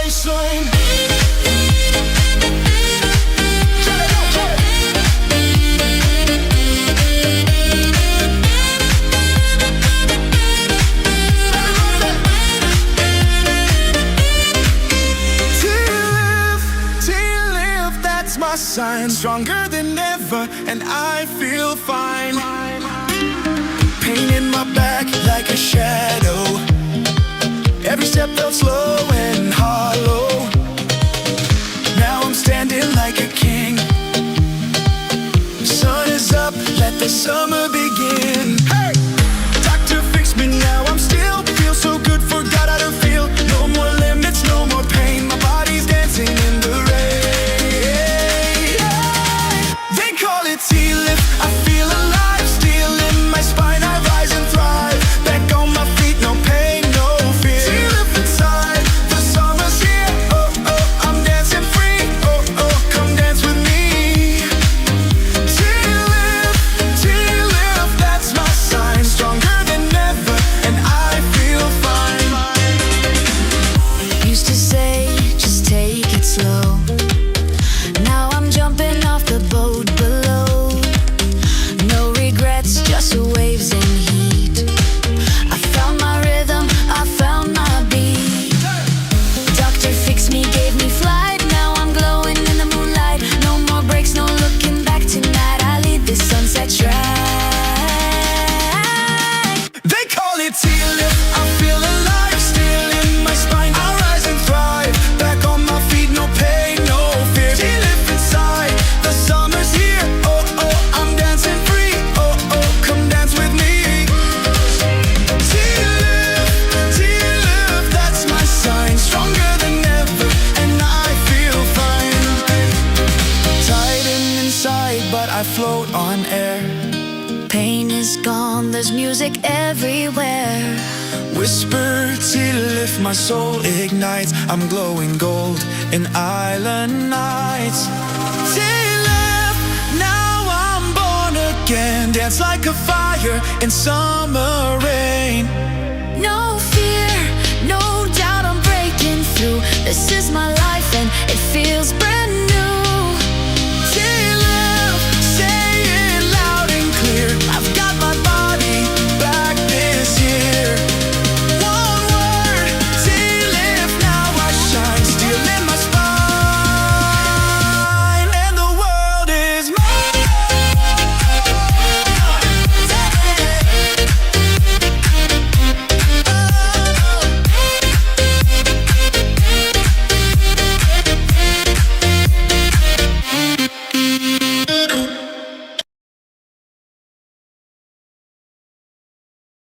baseline. Sign stronger than ever, and I feel fine. Pain in my back like a shadow. Every step felt slow and hollow. Now I'm standing like a king. Sun is up, let the summer begin. Hey! Doctor fix me now, I'm still feel so good, forgot how to feel. No more limits, no more pain. My body's dancing in the rain. I feel alive, still in my spine, I rise and thrive. Back on my feet, no pain, no fear. T-lift inside, the summer's here. Oh, oh, I'm dancing free. Oh, oh, come dance with me. T-lift, that's my sign. Stronger than ever, and I feel fine. Used to say, just take it slow. Now I'm jumping off the boat below. Just waves and heat. I found my rhythm, I found my beat. Doctor fixed me, gave me flight. Now I'm glowing in the moonlight. No more breaks, no looking back tonight. I lead this sunset track. They call it T-lift. I feel alive, still in my spine. I rise and thrive. Back on my feet, no pain, no fear. T-lift inside, the summer's here. Oh, oh, I'm dancing free. Come dance with me. T-lift, that's my sign. Stronger than ever, and I feel fine. Tighten inside, but I float on air. Pain is gone, there's music everywhere. Whisper, T-lift, my soul ignites. I'm glowing gold in island nights. T-lift, now I'm born again. Dance like a fire in summer rain. No fear, no doubt I'm breaking through. This is my life.